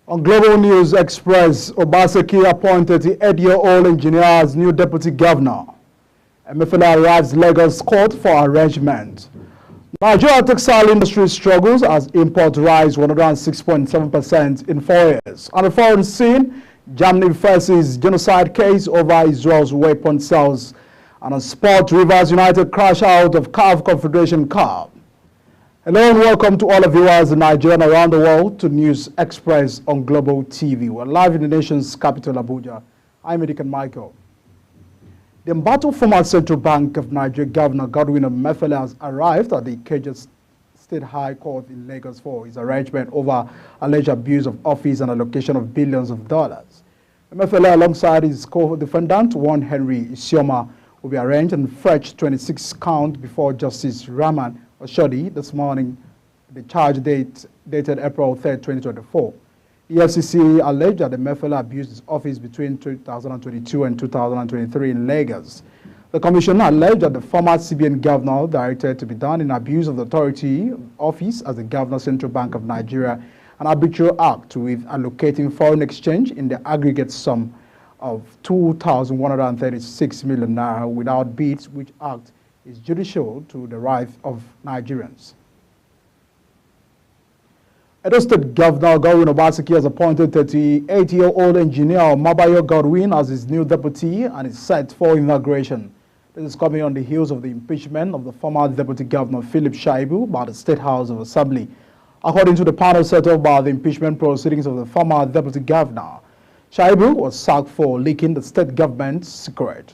On Global News Express, Obaseki appointed the 8-year-old engineer as new deputy governor. Emefiele arrives Lagos court for arrangement. Nigeria textile industry struggles as imports rise 106.7% in 4 years. On the foreign scene, Germany faces genocide case over Israel's weapon sales. And on sport, Rivers United crash out of CAF Confederation Cup. Hello and welcome to all the viewers in Nigeria and around the world to News Express on Global TV. We're live in the nation's capital, Abuja. I'm Edikan Michael. The embattled former Central Bank of Nigeria Governor Godwin Emefiele has arrived at the Ikeja State High Court in Lagos for his arraignment over alleged abuse of office and allocation of billions of dollars. Emefiele, alongside his co-defendant, one Henry Isioma, will be arraigned on fresh 26 count before Justice Rahman Oshodi this morning. The charge date dated April 3, 2024. EFCC alleged that Emefiele abused his office between 2022 and 2023 in Lagos. The commission alleged that the former CBN governor directed to be done in abuse of the authority office as the Governor Central Bank of Nigeria, an arbitrary act with allocating foreign exchange in the aggregate sum of 2,136 million naira without bids, which act is judicial to the right of Nigerians. Edo State Governor Godwin Obaseki has appointed 38-year-old engineer Mabayo Godwin as his new deputy and is set for inauguration. This is coming on the heels of the impeachment of the former deputy governor Philip Shaibu by the State House of Assembly. According to the panel set up by the impeachment proceedings of the former deputy governor, Shaibu was sacked for leaking the state government's secret.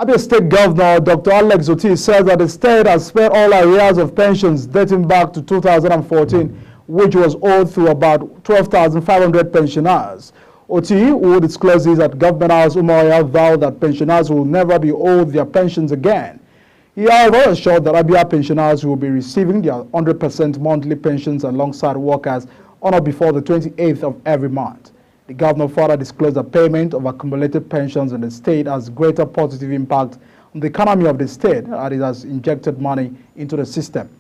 Abia State Governor Dr. Alex Otti says that the state has paid all arrears of pensions dating back to 2014, which was owed to about 12,500 pensioners. Otti, who discloses at Government House Umuahia, vowed that pensioners will never be owed their pensions again. He however assured that Abia pensioners will be receiving their 100% monthly pensions alongside workers on or before the 28th of every month. The governor further disclosed that payment of accumulated pensions in the state has greater positive impact on the economy of the state as it has injected money into the system.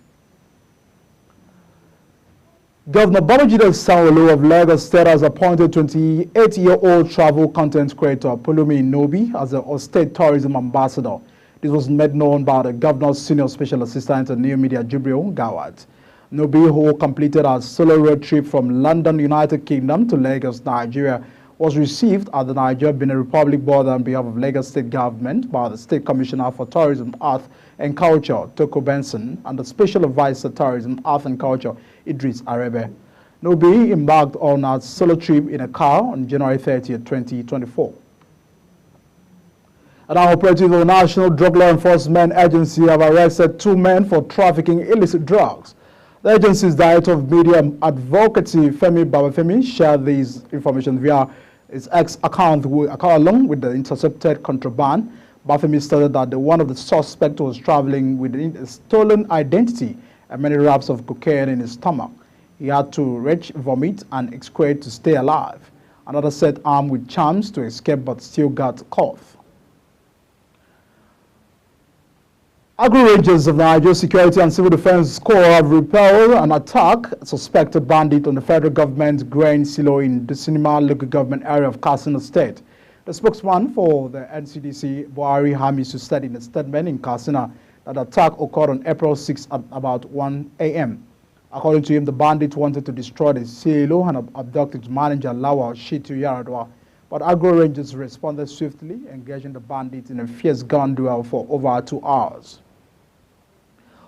Governor Babajide Sanwo-Olu of Lagos State has appointed 28-year-old travel content creator Pulumi Nobi as the state tourism ambassador. This was made known by the governor's senior special assistant and new media Jibril Gawat. Nobi, who completed a solo road trip from London, United Kingdom to Lagos, Nigeria, was received at the Nigeria-Benin Republic border on behalf of Lagos State Government by the State Commissioner for Tourism, Art and Culture, Toko Benson, and the Special Advisor Tourism, Art and Culture, Idris Arebe. Nobi embarked on a solo trip in a car on January 30, 2024. An operative of the National Drug Law Enforcement Agency have arrested 2 men for trafficking illicit drugs. The agency's Director of Media Advocacy, Femi Babafemi, shared this information via his X account along with the intercepted contraband. Babafemi stated that one of the suspects was traveling with a stolen identity and many wraps of cocaine in his stomach. He had to retch, vomit, and excrete to stay alive. Another set armed with charms to escape but still got caught. Agri-Rangers of the Nigeria Security and Civil Defense Corps have repelled an attack suspected bandit on the federal government grain silo in the Sinima local government area of Katsina State. The spokesman for the NCDC, Buhari Hamisu, said in a statement in Katsina that the attack occurred on April 6 at about 1 a.m. According to him, the bandit wanted to destroy the silo and abduct its manager, Lawal Shitu Yaradua. But Agri-Rangers responded swiftly, engaging the bandit in a fierce gun duel for over 2 hours.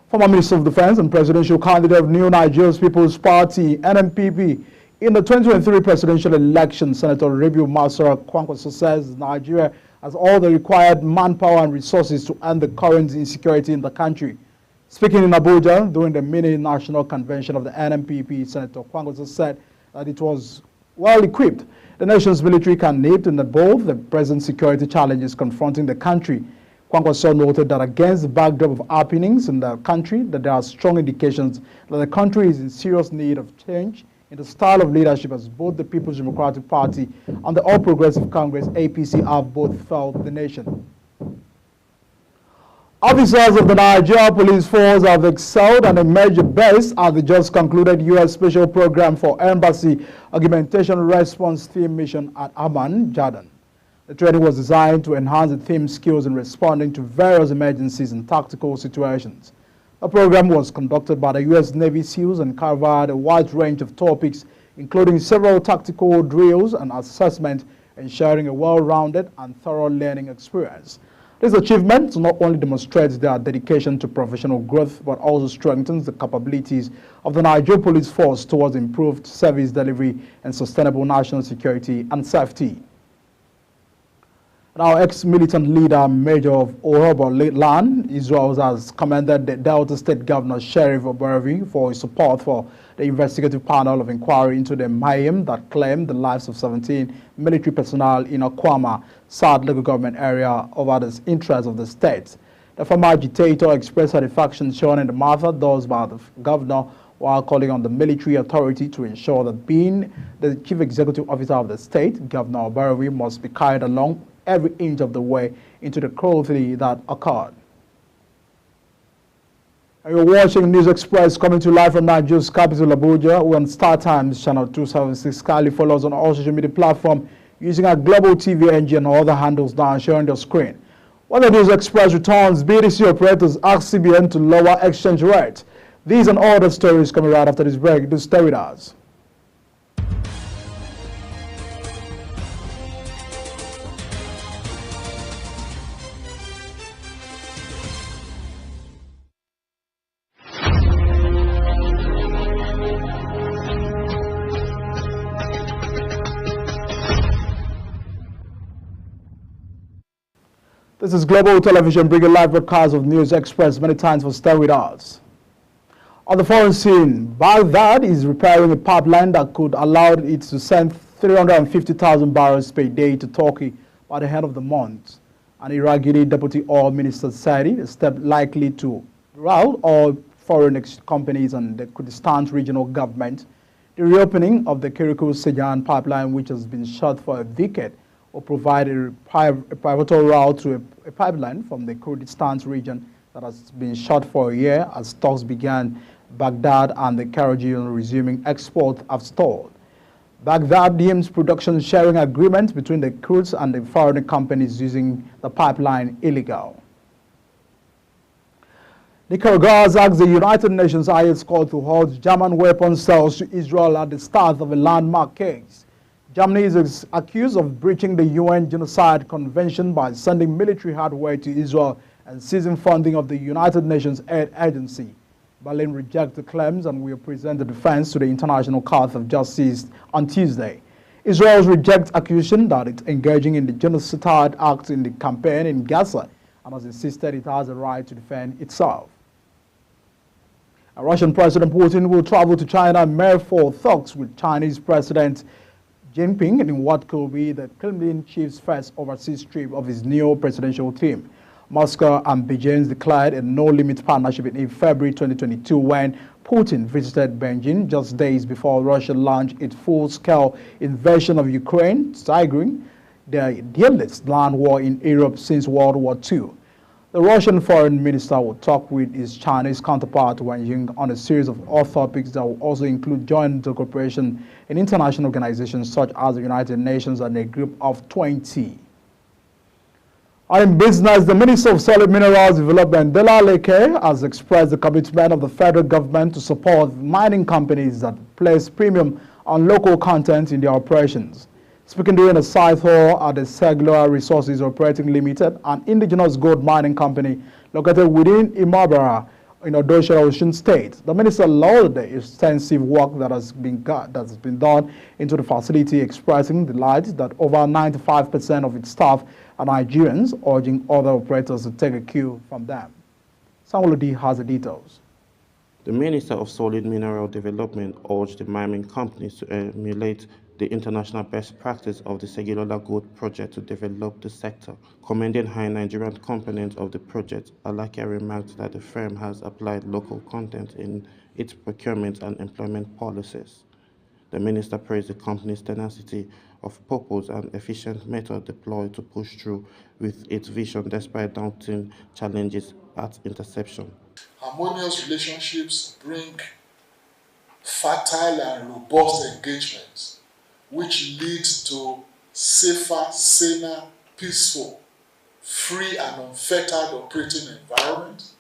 Former Minister of Defense and presidential candidate of New Nigeria's People's Party, NNPP, in the 2023 presidential election, Senator Rabiu Masara Kwankwaso says Nigeria has all the required manpower and resources to end the current insecurity in the country. Speaking in Abuja during the mini-national convention of the NNPP, Senator Kwankwaso said that it was well equipped. The nation's military can nip in both the present security challenges confronting the country. Kwankwaso noted that against the backdrop of happenings in the country, that there are strong indications that the country is in serious need of change in the style of leadership, as both the People's Democratic Party and the All Progressive Congress, APC, have both failed the nation. Officers of the Nigeria Police Force have excelled and emerged best at the just concluded U.S. Special Program for Embassy Augmentation Response Team mission at Amman, Jordan. The training was designed to enhance the team's skills in responding to various emergencies and tactical situations. The program was conducted by the U.S. Navy SEALs and covered a wide range of topics, including several tactical drills and assessment, ensuring a well-rounded and thorough learning experience. This achievement not only demonstrates their dedication to professional growth, but also strengthens the capabilities of the Nigeria Police Force towards improved service delivery and sustainable national security and safety. Now, ex-militant leader Major of Orobo Land, Israel, has commended the Delta State Governor Sheriff Oborevwori for his support for the investigative panel of inquiry into the mayhem that claimed the lives of 17 military personnel in Okwama, South local government area over the interests of the state. The former agitator expressed satisfaction shown in the matter thus by the governor, while calling on the military authority to ensure that being the chief executive officer of the state, Governor Oborevwori must be carried along every inch of the way into the cruelty that occurred. And you're watching News Express coming to you live from Nigeria's capital, Abuja. We're on Star Times channel 276. Kindly follow us on all social media platforms using our Global TV NG and all other handles down showing your screen. When the News Express returns, BDC operators ask CBN to lower exchange rate. These and all the stories coming right after this break. Do stay with us. This is Global Television bringing live broadcasts of News Express. Many thanks for staying with us. On the foreign scene, Baghdad is repairing a pipeline that could allow it to send 350,000 barrels per day to Turkey by the end of the month. An Iraqi deputy oil minister said it, a step likely to rile all foreign companies and the Kurdistan regional government. The reopening of the Kirkuk-Sejan pipeline, which has been shut for a decade, will provide a pivotal route to a pipeline from the Kurdistan region that has been shut for a year as talks began. Baghdad and the Karachi resuming export have stalled. Baghdad deems production sharing agreement between the Kurds and the foreign companies using the pipeline illegal. Nicaragua has asked the United Nations highest court to halt German weapon sales to Israel at the start of a landmark case. Germany is accused of breaching the UN Genocide Convention by sending military hardware to Israel and seizing funding of the United Nations Aid Agency. Berlin rejects the claims and will present the defense to the International Court of Justice on Tuesday. Israel rejects accusation that it's engaging in the genocide act in the campaign in Gaza and has insisted it has a right to defend itself. Russian President Putin will travel to China and May for talks with Chinese President Jinping in what could be the Kremlin chief's first overseas trip of his new presidential team. Moscow and Beijing declared a no-limit partnership in February 2022 when Putin visited Beijing just days before Russia launched its full-scale invasion of Ukraine, triggering the deadliest land war in Europe since World War II. The Russian foreign minister will talk with his Chinese counterpart Wang Yi on a series of other topics that will also include joint cooperation in international organizations such as the United Nations and a group of 20. In business, the Minister of Solid Minerals Development, Dela Leke, has expressed the commitment of the federal government to support mining companies that place premium on local content in their operations. Speaking during a site tour at the Segula Resources Operating Limited, an indigenous gold mining company located within Imabara in Odosha, Osun State, the minister lauded the extensive work that has been done into the facility, expressing delight that over 95% of its staff are Nigerians, urging other operators to take a cue from them. Samuel D has the details. The Minister of Solid Mineral Development urged the mining companies to emulate the international best practice of the Segilola Gold Project to develop the sector. Commending high Nigerian component of the project, Alakia remarked that the firm has applied local content in its procurement and employment policies. The minister praised the company's tenacity of purpose and efficient method deployed to push through with its vision despite daunting challenges at inception. Harmonious relationships bring fertile and robust engagements, which lead to safer, saner, peaceful, free and unfettered operating environment,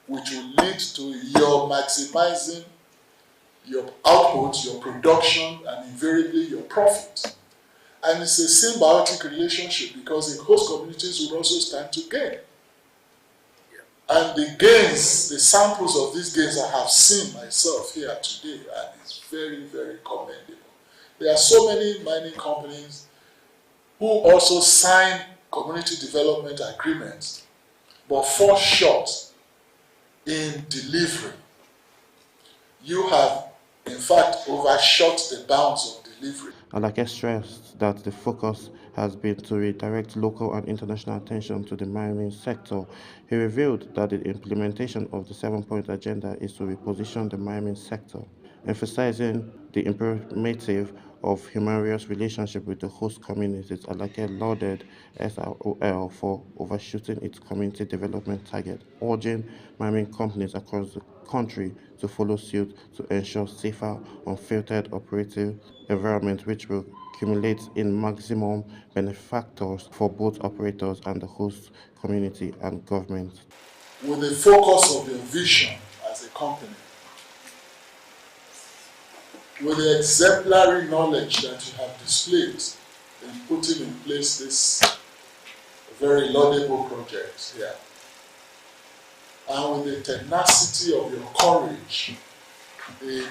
which will lead to your maximizing your output, your production, and invariably your profit. And it's a symbiotic relationship because the host communities will also stand to gain. And the gains, the samples of these gains I have seen myself here today, and it's very, very commendable. There are so many mining companies who also sign community development agreements, but fall short in delivery. You have, in fact, overshot the bounds of delivery. Alake stressed that the focus has been to redirect local and international attention to the mining sector. He revealed that the implementation of the 7-point agenda is to reposition the mining sector, emphasizing the imperative of humorous relationship with the host communities. Alake lauded SROL for overshooting its community development target, urging mining companies across the country to follow suit to ensure safer, unfiltered operating environment which will accumulate in maximum benefactors for both operators and the host community and government. With the focus of your vision as a company, with the exemplary knowledge that you have displayed in putting in place this very laudable project here, and with the tenacity of your courage in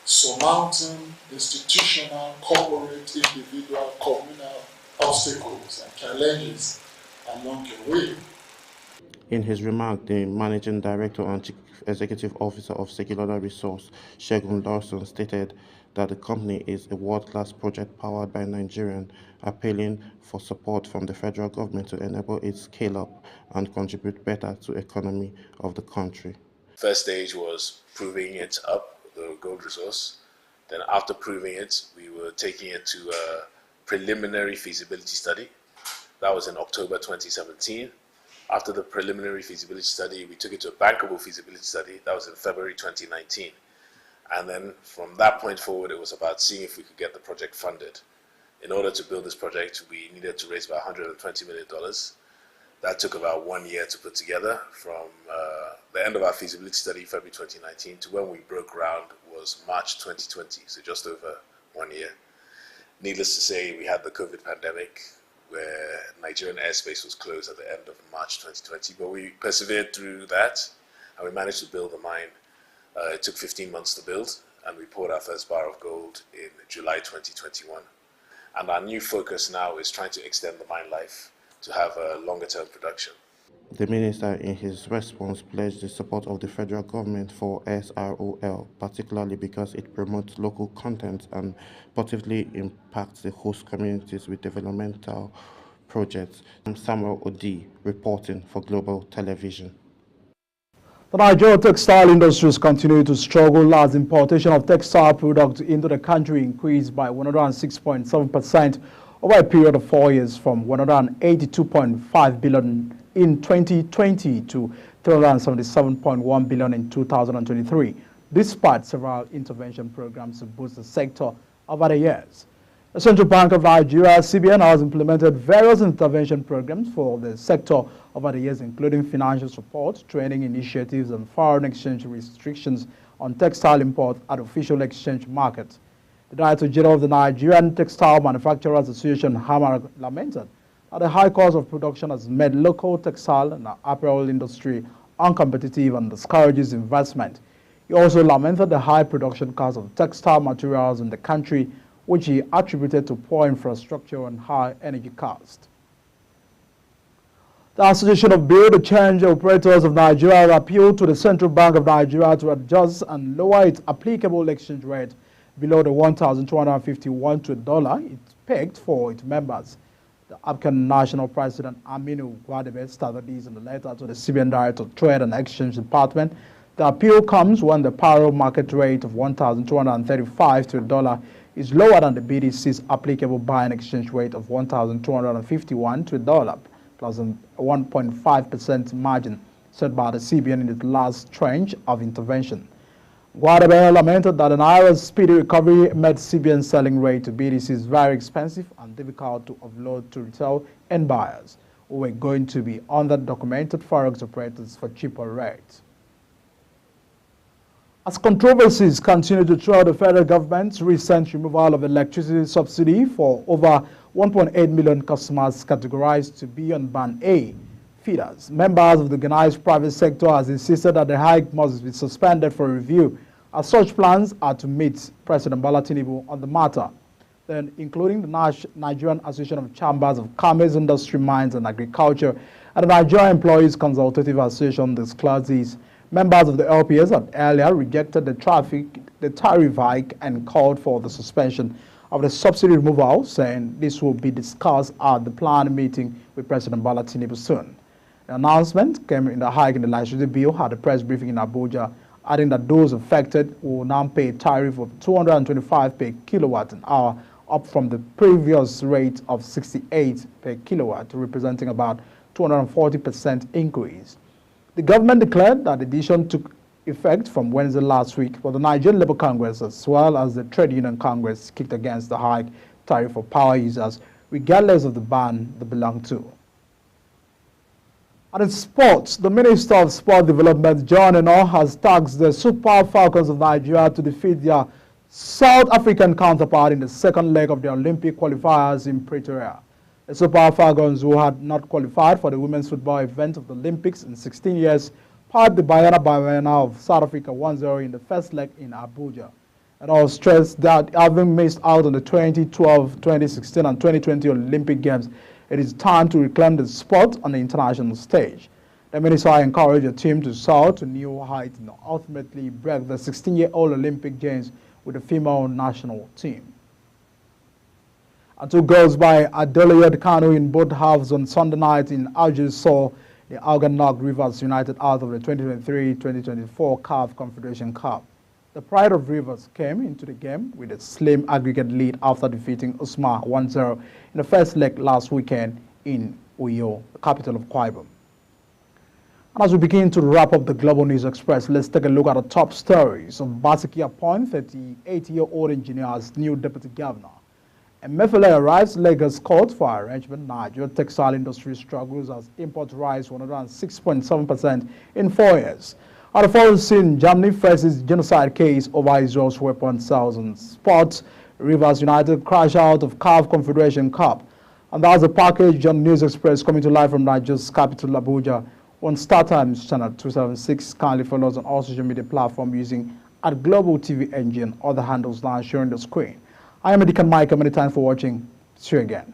surmounting institutional, corporate, individual, communal obstacles and challenges along your way. In his remark, the Managing Director and Chief Executive Officer of Segilola Resource, Segun Lawson, stated that the company is a world-class project powered by Nigerians, appealing for support from the federal government to enable its scale-up and contribute better to the economy of the country. First stage was proving it up, the gold resource. Then after proving it, we were taking it to a preliminary feasibility study. That was in October 2017. After the preliminary feasibility study, we took it to a bankable feasibility study. That was in February 2019. And then from that point forward, it was about seeing if we could get the project funded. In order to build this project, we needed to raise about $120 million. That took about 1 year to put together. From the end of our feasibility study, February 2019, to when we broke ground was March 2020, so just over 1 year. Needless to say, we had the COVID pandemic, where Nigerian airspace was closed at the end of March 2020, but we persevered through that, and we managed to build the mine. It took 15 months to build, and we poured our first bar of gold in July 2021. And our new focus now is trying to extend the mine life to have a longer-term production. The minister, in his response, pledged the support of the federal government for SROL, particularly because it promotes local content and positively impacts the host communities with developmental projects. I'm Samuel Odi, reporting for Global Television. The Nigerian textile industries continue to struggle as importation of textile products into the country increased by 106.7% over a period of 4 years, from 182.5 billion in 2020 to 377.1 billion in 2023, despite several intervention programs to boost the sector over the years. The Central Bank of Nigeria, CBN, has implemented various intervention programs for the sector over the years, including financial support, training initiatives, and foreign exchange restrictions on textile imports at official exchange markets. The Director General of the Nigerian Textile Manufacturers Association, Hamar, lamented that the high cost of production has made local textile and apparel industry uncompetitive and discourages investment. He also lamented the high production cost of textile materials in the country, which he attributed to poor infrastructure and high energy cost. The Association of Bureau de Change Operators of Nigeria appealed to the Central Bank of Nigeria to adjust and lower its applicable exchange rate below the 1,251 to a dollar it pegged for its members. The African National President Aminu Gwadebe stated this in a letter to the CBN Director of Trade and Exchange Department. The appeal comes when the parallel market rate of 1,235 to a dollar is lower than the BDC's applicable buying exchange rate of 1,251 to $1, plus a 1.5% margin set by the CBN in its last tranche of intervention. Guadabella lamented that an Naira's speedy recovery made CBN selling rate to BDCs very expensive and difficult to offload to retail end buyers, who were going to be under documented forex operators for cheaper rates. As controversies continue to trail the federal government's recent removal of electricity subsidy for over 1.8 million customers categorized to be on Band A feeders, members of the organized private sector has insisted that the hike must be suspended for review, as such plans are to meet President Bola Tinubu on the matter. Then, including the Nigerian Association of Chambers of Commerce, Industry, Mines and Agriculture and the Nigerian Employees Consultative Association discloses members of the LPS had earlier rejected the tariff hike and called for the suspension of the subsidy removal, saying this will be discussed at the planned meeting with President Bola Tinubu soon. The announcement came in the hike in the legislative bill at the press briefing in Abuja, adding that those affected will now pay a tariff of 225 per kilowatt an hour, up from the previous rate of 68 per kilowatt, representing about 240% increase. The government declared that the decision took effect from Wednesday last week, but the Nigerian Labour Congress as well as the Trade Union Congress kicked against the high tariff for power users, regardless of the band they belong to. And in sports, the Minister of Sport Development, John Enoh, has tasked the Super Falcons of Nigeria to defeat their South African counterpart in the second leg of the Olympic qualifiers in Pretoria. The Super Falcons, who had not qualified for the women's football event of the Olympics in 16 years, piped the Banyana of South Africa 1-0 in the first leg in Abuja. And all stressed that having missed out on the 2012, 2016 and 2020 Olympic Games, it is time to reclaim the spot on the international stage. The minister encouraged the team to soar to new heights and ultimately break the 16-year-old Olympic Games with the female national team. And 2 goals by Adelayed Kanu in both halves on Sunday night in Algiers saw the Alga knocked Rivers United out of the 2023-2024 CAF Confederation Cup. The pride of Rivers came into the game with a slim aggregate lead after defeating Usma 1-0 in the first leg last weekend in Uyo, the capital of Akwa Ibom. And as we begin to wrap up the Global News Express, let's take a look at the top stories. Obaseki appoints 38-year-old engineer as new deputy governor. Emefiele arrives Lagos court for arrangement. Nigeria textile industry struggles as imports rise 106.7% in 4 years. At the foreign scene, Germany faces genocide case over Israel's weapon sales. And sports, Rivers United crash out of CAF Confederation Cup. And that's a package on News Express coming to life from Nigeria's capital, Abuja, on StarTimes channel 276. Kindly follow us on all social media platforms using @Global TV Engine or the handles now showing the screen. I am Edikan Mike. Many thanks for watching. See you again.